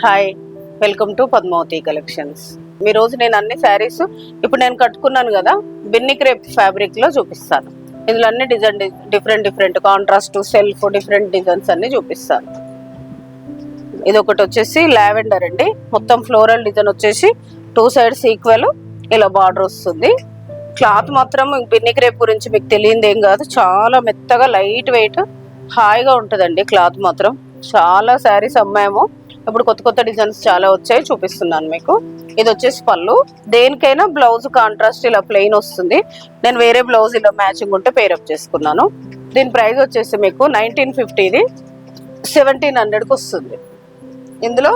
Hi, welcome to Padmavati collections. ఈ రోజు నేను అన్ని శారీస్ ఇప్పుడు నేను కట్టుకున్నాను కదా, బిన్ని క్రేప్ ఫ్యాబ్రిక్ లో చూపిస్తాను. ఇందులో అన్ని design different contrast self different designs అన్ని చూపిస్తాను. ఇది ఒకటి వచ్చేసి లావెండర్ అండి, మొత్తం ఫ్లోరల్ డిజైన్ వచ్చేసి 2 సైడ్స్ ఈక్వల్ ఇలా బార్డర్ వస్తుంది. క్లాత్ మాత్రం బిన్ని క్రేప్ గురించి మీకు తెలియదు ఏం కాదు, చాలా మెత్తగా లైట్ వెయిట్ హాయిగా ఉంటుందండి. క్లాత్ మాత్రం చాలా శారీస్ అమ్మాము, ఇప్పుడు కొత్త డిజైన్స్ చాలా వచ్చాయి, చూపిస్తున్నాను మీకు. ఇది వచ్చేసి పళ్ళు, దేనికైనా బ్లౌజ్ కాంట్రాస్ట్ ఇలా ప్లెయిన్ వస్తుంది. నేను వేరే బ్లౌజ్ ఇలా మ్యాచింగ్ ఉంటే పేరప్ చేసుకున్నాను. దీని ప్రైస్ వచ్చేసి మీకు 1950, 1700కి వస్తుంది. ఇందులో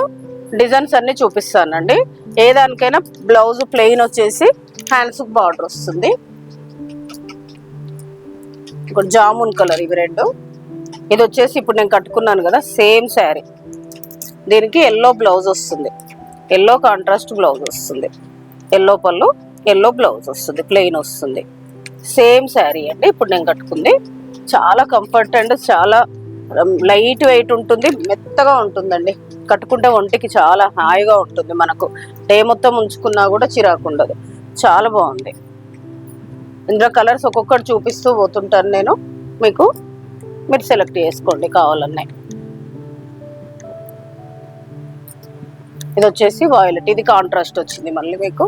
డిజైన్స్ అన్ని చూపిస్తానండి. ఏ దానికైనా బ్లౌజ్ ప్లెయిన్ వచ్చేసి హ్యాండ్స్ బార్డర్ వస్తుంది. ఇక్కడ జామున్ కలర్ ఇవి రెండు. ఇది వచ్చేసి ఇప్పుడు నేను కట్టుకున్నాను కదా సేమ్ శారీ, దీనికి ఎల్లో బ్లౌజ్ వస్తుంది, ఎల్లో కాంట్రాస్ట్ బ్లౌజ్ వస్తుంది, ఎల్లో పళ్ళు ఎల్లో బ్లౌజ్ వస్తుంది, ప్లెయిన్ వస్తుంది. సేమ్ శారీ అండి ఇప్పుడు నేను కట్టుకుంది. చాలా కంఫర్ట్ అండ్ చాలా లైట్ వెయిట్ ఉంటుంది, మెత్తగా ఉంటుందండి. కట్టుకుంటే ఒంటికి చాలా హాయిగా ఉంటుంది, మనకు డే మొత్తం ఉంచుకున్నా కూడా చిరాకు ఉండదు. చాలా బాగుంది. ఇందులో కలర్స్ ఒక్కొక్కటి చూపిస్తూ పోతుంటాను నేను మీకు, మీరు సెలెక్ట్ చేసుకోండి కావాలన్నాయి. ఇది వచ్చేసి వాయిలెట్, ఇది కాంట్రాస్ట్ వచ్చింది మళ్ళీ మీకు.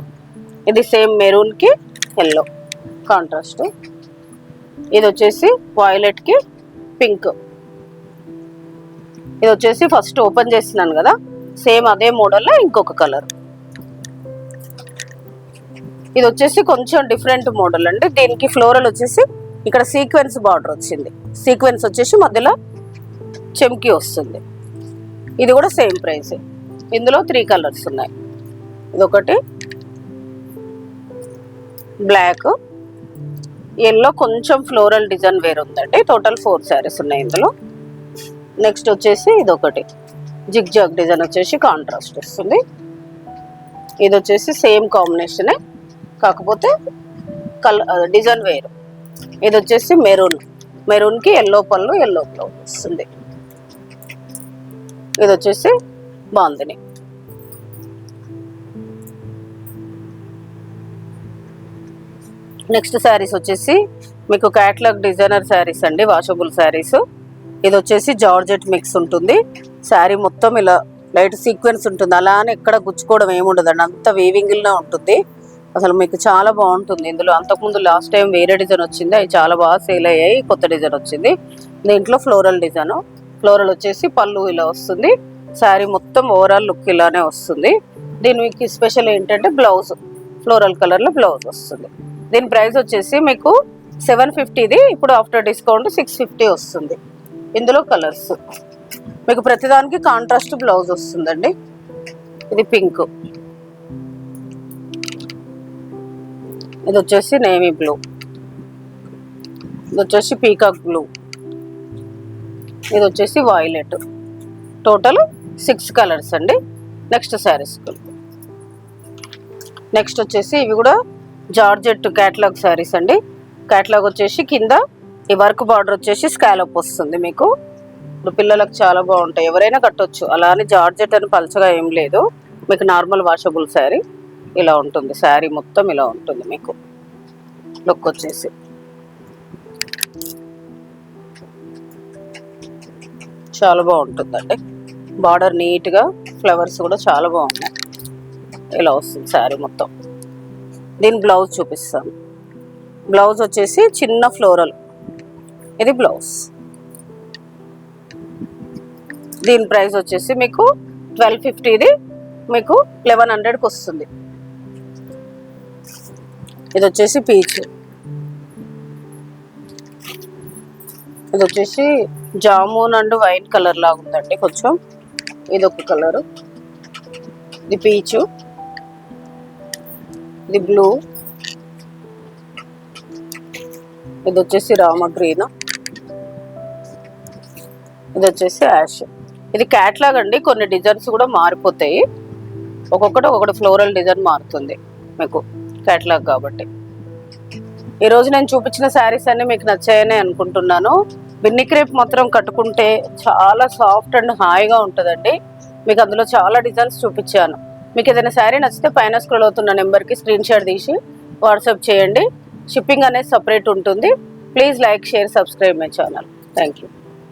ఇది సేమ్ మెరూన్కి ఎల్లో కాంట్రాస్ట్. ఇది వచ్చేసి వాయిలెట్కి పింక్. ఇది వచ్చేసి ఫస్ట్ ఓపెన్ చేస్తున్నాను కదా, సేమ్ అదే మోడల్లో ఇంకొక కలర్. ఇది వచ్చేసి కొంచెం డిఫరెంట్ మోడల్ అండి. దీనికి ఫ్లోరల్ వచ్చేసి ఇక్కడ సీక్వెన్స్ బార్డర్ వచ్చింది, సీక్వెన్స్ వచ్చేసి మధ్యలో చెమ్కి వస్తుంది. ఇది కూడా సేమ్ ప్రైస్. ఇందులో 3 కలర్స్ ఉన్నాయి. ఇదొకటి బ్లాక్, ఎల్లో, కొంచెం ఫ్లోరల్ డిజైన్ వేరు ఉందండి. టోటల్ 4 శారీస్ ఉన్నాయి ఇందులో. నెక్స్ట్ వచ్చేసి ఇదొకటి జిగ్ జాగ్ డిజైన్ వచ్చేసి కాంట్రాస్ట్ వస్తుంది. ఇది వచ్చేసి సేమ్ కాంబినేషనే, కాకపోతే డిజైన్ వేరు. ఇది వచ్చేసి మెరూన్, మెరూన్కి ఎల్లో పళ్ళు ఎల్లో బ్లౌజ్ వస్తుంది. ఇది వచ్చేసి బాందిని. నెక్స్ట్ శారీస్ వచ్చేసి మీకు క్యాట్లాగ్ డిజైనర్ శారీస్ అండి, వాషబుల్ శారీస్. ఇది వచ్చేసి జార్జెట్ మిక్స్ ఉంటుంది. శారీ మొత్తం ఇలా లైట్ సీక్వెన్స్ ఉంటుంది, అలానే ఎక్కడ గుచ్చుకోవడం ఏముండదండి, అంత వీవింగ్లో ఉంటుంది. అసలు మీకు చాలా బాగుంటుంది. ఇందులో అంతకుముందు లాస్ట్ టైం వేరే డిజైన్ వచ్చింది, అవి చాలా బాగా సేల్ అయ్యాయి. కొత్త డిజైన్ వచ్చింది. దీంట్లో ఫ్లోరల్ డిజైన్, ఫ్లోరల్ వచ్చేసి పళ్ళు ఇలా వస్తుంది. శారీ మొత్తం ఓవరాల్ లుక్ ఇలానే వస్తుంది. దీనికి స్పెషల్ ఏంటంటే బ్లౌజ్ ఫ్లోరల్ కలర్లో బ్లౌజ్ వస్తుంది. దీని ప్రైస్ వచ్చేసి మీకు 750, ఇప్పుడు ఆఫ్టర్ డిస్కౌంట్ 650 వస్తుంది. ఇందులో కలర్స్ మీకు ప్రతిదానికి కాంట్రాస్ట్ బ్లౌజ్ వస్తుందండి. ఇది పింక్, ఇది వచ్చేసి నేవీ బ్లూ, ఇది వచ్చేసి పీకాక్ బ్లూ, ఇది వచ్చేసి వాయిలెట్. టోటల్ 6 కలర్స్ అండి. నెక్స్ట్ శారీస్, నెక్స్ట్ వచ్చేసి ఇవి కూడా జార్జెట్ క్యాట్లాగ్ శారీస్ అండి. క్యాట్లాగ్ వచ్చేసి కింద ఈ వర్క్ బార్డర్ వచ్చేసి స్కాలప్ వస్తుంది మీకు. ఇప్పుడు పిల్లలకు చాలా బాగుంటాయి, ఎవరైనా కట్టొచ్చు. అలానే జార్జెట్ అని పలచగా ఏం లేదు, మీకు నార్మల్ వాషబుల్ శారీ ఇలా ఉంటుంది. శారీ మొత్తం ఇలా ఉంటుంది మీకు లుక్ వచ్చేసి. చాలా బాగుంటుందండి. బార్డర్ నీట్గా, ఫ్లవర్స్ కూడా చాలా బాగున్నాయి. ఇలా వస్తుంది శారీ మొత్తం. దీని బ్లౌజ్ చూపిస్తాను. బ్లౌజ్ వచ్చేసి చిన్న ఫ్లోరల్, ఇది బ్లౌజ్. దీని ప్రైస్ వచ్చేసి మీకు 1250, ఇది మీకు 1100కి వస్తుంది. ఇది వచ్చేసి పీచ్, ఇది వచ్చేసి జామున్ అండ్ వైట్ కలర్ లాగా ఉందండి కొంచెం. ఇది ఒక కలరు, ఇది పీచు, ఇది బ్లూ, ఇది వచ్చేసి రామ గ్రీన్, ఇది వచ్చేసి యాష్. ఇది క్యాట్లాగ్ అండి, కొన్ని డిజైన్స్ కూడా మారిపోతాయి. ఒక్కొక్కటి ఫ్లోరల్ డిజైన్ మారుతుంది మీకు, క్యాట్లాగ్ కాబట్టి. ఈరోజు నేను చూపించిన శారీస్ అన్ని మీకు నచ్చాయని అనుకుంటున్నాను. బిన్ని క్రేప్ మాత్రం కట్టుకుంటే చాలా సాఫ్ట్ అండ్ హాయిగా ఉంటుందండి. మీకు అందులో చాలా డిజైన్స్ చూపించాను. మీకు ఏదైనా శారీ నచ్చితే పైన స్క్రోల్ అవుతున్న నెంబర్కి స్క్రీన్ షాట్ తీసి వాట్సాప్ చేయండి. షిప్పింగ్ అనేది సపరేట్ ఉంటుంది. Please like, share, subscribe my channel. Thank you.